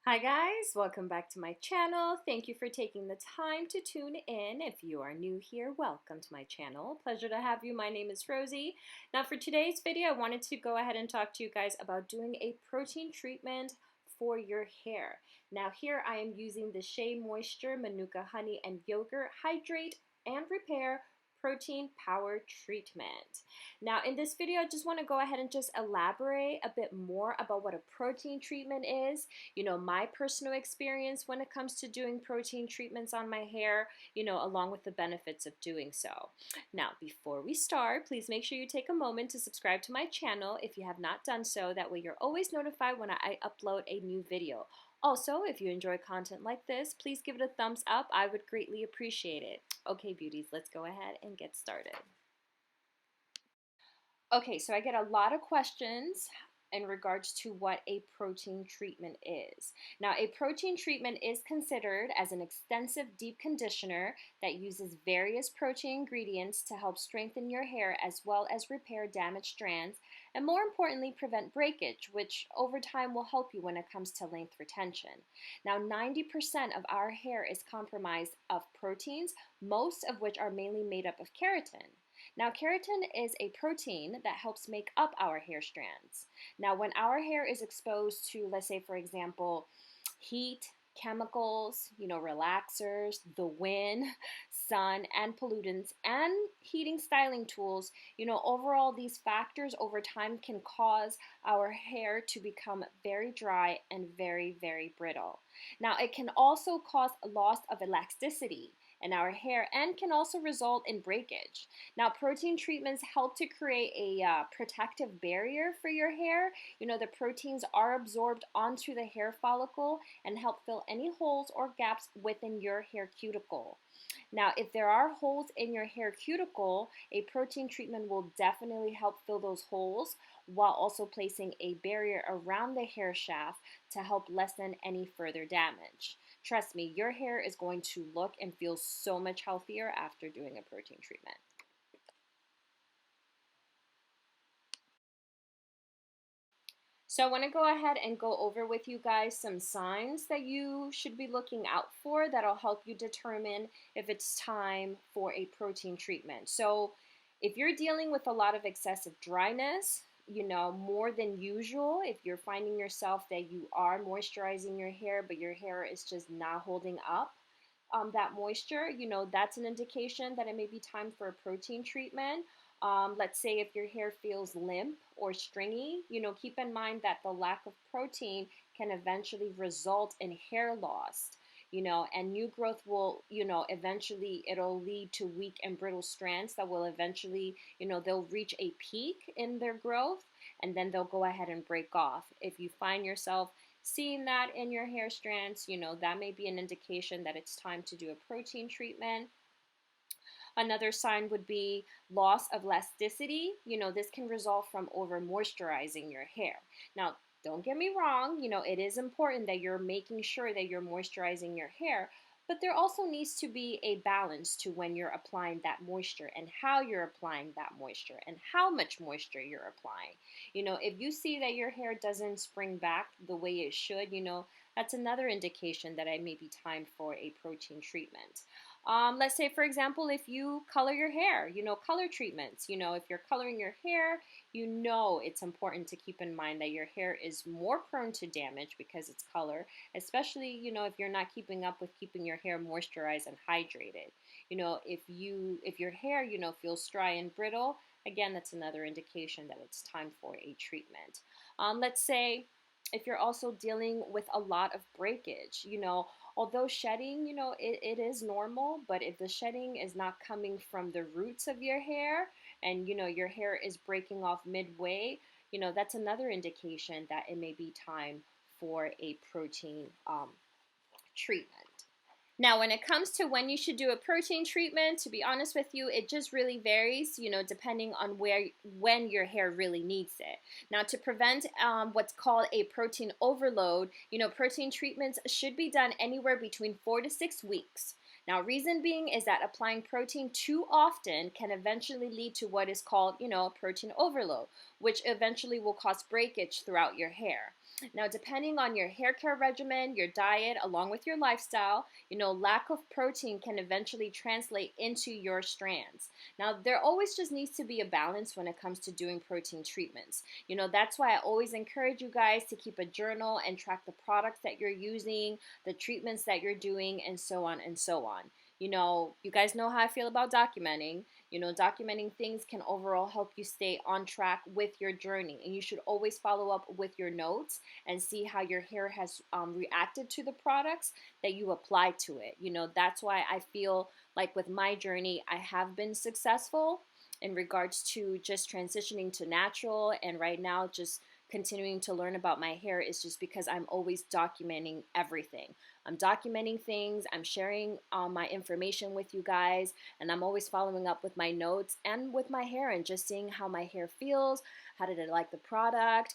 Hi guys, welcome back to my channel. Thank you for taking the time to tune in. If you are new here, welcome to my channel. Pleasure to have you. My name is Rosie. Now for today's video, I wanted to go ahead and talk to you guys about doing a protein treatment for your hair. Now here I am using the Shea Moisture, Manuka Honey and Yogurt Hydrate and Repair Protein Power Treatment. Now in this video, I just want to go ahead and just elaborate a bit more about what a protein treatment is, my personal experience when it comes to doing protein treatments on my hair, along with the benefits of doing so. Now, before we start, please make sure you take a moment to subscribe to my channel if you have not done so. That way you're always notified when I upload a new video. Also, if you enjoy content like this, please give it a thumbs up. I would greatly appreciate it. Okay, beauties, let's go ahead and get started. Okay, so I get a lot of questions in regards to what a protein treatment is. Now, a protein treatment is considered as an extensive deep conditioner that uses various protein ingredients to help strengthen your hair as well as repair damaged strands and, more importantly, prevent breakage, which over time will help you when it comes to length retention. Now, 90% of our hair is comprised of proteins, most of which are mainly made up of keratin. Now, keratin is a protein that helps make up our hair strands. Now, when our hair is exposed to, let's say, for example, heat, chemicals, relaxers, the wind, sun, and pollutants, and heating styling tools, overall, these factors over time can cause our hair to become very dry and very, very brittle. Now, it can also cause a loss of elasticity in our hair and can also result in breakage. Now, protein treatments help to create a protective barrier for your hair. The proteins are absorbed onto the hair follicle and help fill any holes or gaps within your hair cuticle. Now, if there are holes in your hair cuticle, a protein treatment will definitely help fill those holes while also placing a barrier around the hair shaft to help lessen any further damage. Trust me, your hair is going to look and feel so much healthier after doing a protein treatment. So I want to go ahead and go over with you guys some signs that you should be looking out for that'll help you determine if it's time for a protein treatment. So if you're dealing with a lot of excessive dryness, more than usual, if you're finding yourself that you are moisturizing your hair, but your hair is just not holding up that moisture, that's an indication that it may be time for a protein treatment. Let's say if your hair feels limp or stringy, keep in mind that the lack of protein can eventually result in hair loss, and new growth will, eventually it'll lead to weak and brittle strands that will eventually, they'll reach a peak in their growth and then they'll go ahead and break off. If you find yourself seeing that in your hair strands, that may be an indication that it's time to do a protein treatment. Another sign would be loss of elasticity. This can result from over moisturizing your hair. Now, don't get me wrong, it is important that you're making sure that you're moisturizing your hair, but there also needs to be a balance to when you're applying that moisture and how you're applying that moisture and how much moisture you're applying. If you see that your hair doesn't spring back the way it should, that's another indication that it may be time for a protein treatment. Let's say, for example, if you color your hair, color treatments, if you're coloring your hair, it's important to keep in mind that your hair is more prone to damage because it's color, especially, if you're not keeping up with keeping your hair moisturized and hydrated. If your hair, feels dry and brittle, again, that's another indication that it's time for a treatment. Let's say if you're also dealing with a lot of breakage, although shedding, it is normal, but if the shedding is not coming from the roots of your hair and, your hair is breaking off midway, that's another indication that it may be time for a protein treatment. Now, when it comes to when you should do a protein treatment, to be honest with you, it just really varies, depending on when your hair really needs it. Now, to prevent what's called a protein overload, protein treatments should be done anywhere between 4 to 6 weeks. Now, reason being is that applying protein too often can eventually lead to what is called, protein overload, which eventually will cause breakage throughout your hair. Now, depending on your hair care regimen, your diet, along with your lifestyle, lack of protein can eventually translate into your strands. Now, there always just needs to be a balance when it comes to doing protein treatments. That's why I always encourage you guys to keep a journal and track the products that you're using, the treatments that you're doing, and so on and so on. You guys know how I feel about documenting. Documenting things can overall help you stay on track with your journey. And you should always follow up with your notes and see how your hair has reacted to the products that you apply to it. That's why I feel like with my journey, I have been successful in regards to just transitioning to natural, and right now just continuing to learn about my hair is just because I'm always documenting everything. I'm documenting things, I'm sharing my information with you guys, and I'm always following up with my notes and with my hair and just seeing how my hair feels, how did I like the product,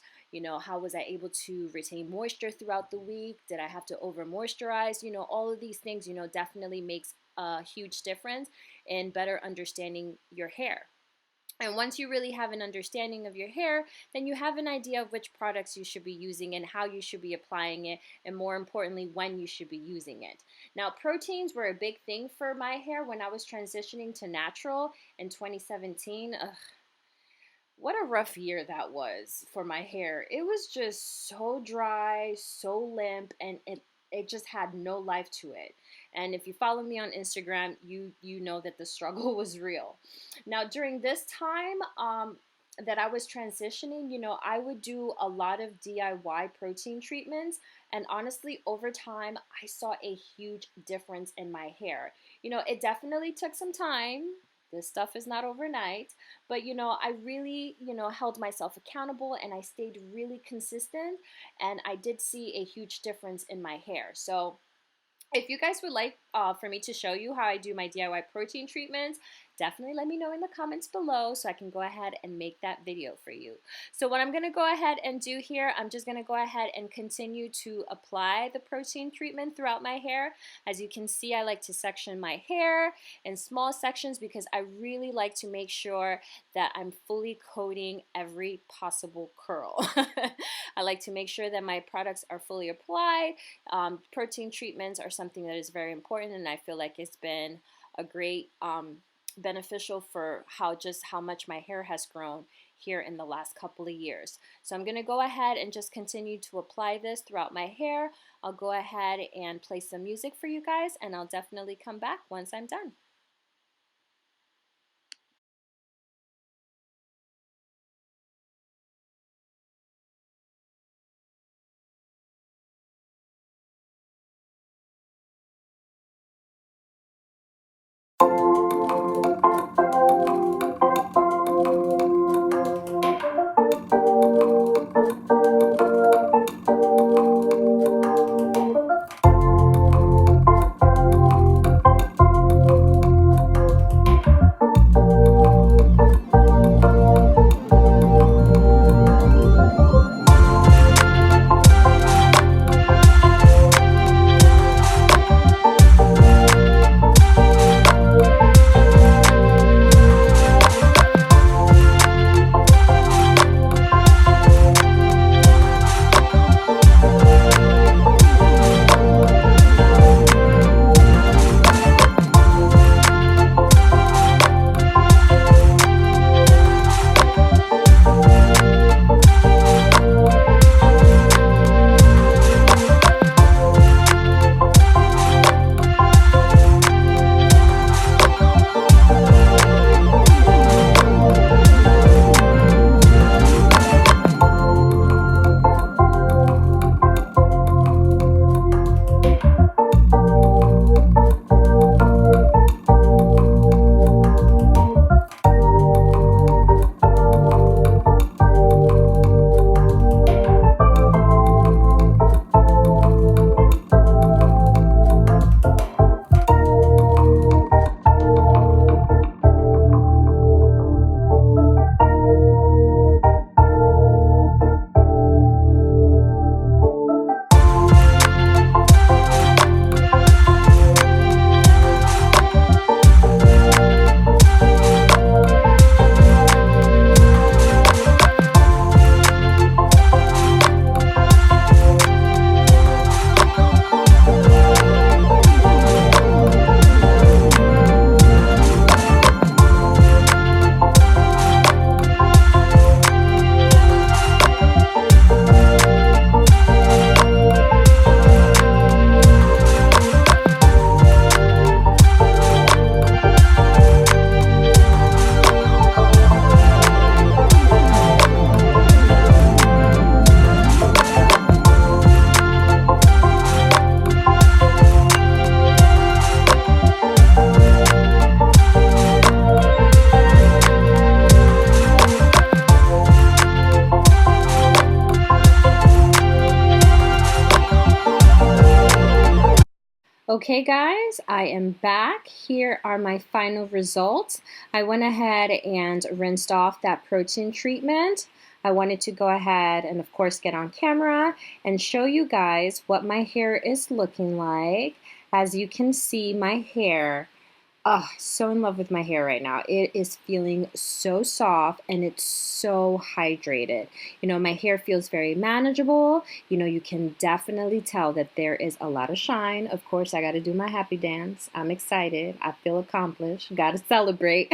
how was I able to retain moisture throughout the week, did I have to over moisturize, all of these things, definitely makes a huge difference in better understanding your hair. And once you really have an understanding of your hair, then you have an idea of which products you should be using and how you should be applying it, and more importantly, when you should be using it. Now, proteins were a big thing for my hair when I was transitioning to natural in 2017. Ugh, what a rough year that was for my hair. It was just so dry, so limp, and it just had no life to it. And if you follow me on Instagram, you know that the struggle was real. Now, during this time that I was transitioning, I would do a lot of DIY protein treatments. And honestly, over time, I saw a huge difference in my hair. It definitely took some time. This stuff is not overnight, but I really, held myself accountable, and I stayed really consistent, and I did see a huge difference in my hair. So if you guys would like for me to show you how I do my DIY protein treatments, definitely let me know in the comments below so I can go ahead and make that video for you. So what I'm going to go ahead and do here, I'm just going to go ahead and continue to apply the protein treatment throughout my hair. As you can see, I like to section my hair in small sections because I really like to make sure that I'm fully coating every possible curl. I like to make sure that my products are fully applied. Protein treatments are something that is very important, and I feel like it's been a great beneficial for how much my hair has grown here in the last couple of years. So I'm going to go ahead and just continue to apply this throughout my hair. I'll go ahead and play some music for you guys, and I'll definitely come back once I'm done. Okay guys, I am back. Here are my final results. I went ahead and rinsed off that protein treatment. I wanted to go ahead and of course get on camera and show you guys what my hair is looking like. As you can see, my hair, oh, so in love with my hair right now. It is feeling so soft and it's so hydrated. You know, my hair feels very manageable. You know, you can definitely tell that there is a lot of shine. Of course, I got to do my happy dance. I'm excited. I feel accomplished. Got to celebrate.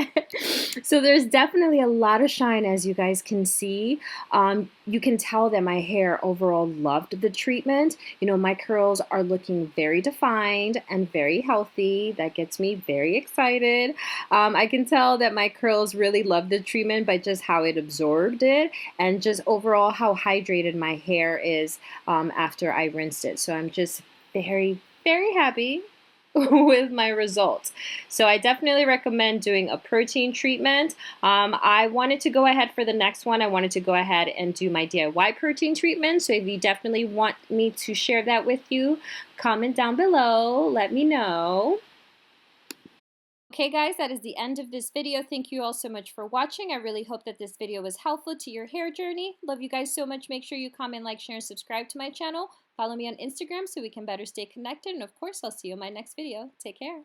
So there's definitely a lot of shine, as you guys can see. You can tell that my hair overall loved the treatment. You know, my curls are looking very defined and very healthy. That gets me very excited. I can tell that my curls really loved the treatment by just how it absorbed it and just overall how hydrated my hair is after I rinsed it. So I'm just very, very happy with my results. So I definitely recommend doing a protein treatment. I wanted to go ahead for the next one. I wanted to go ahead and do my DIY protein treatment. So if you definitely want me to share that with you, comment down below. Let me know. Okay guys, that is the end of this video. Thank you all so much for watching. I really hope that this video was helpful to your hair journey. Love you guys so much. Make sure you comment, like, share, and subscribe to my channel. Follow me on Instagram so we can better stay connected. And of course, I'll see you in my next video. Take care.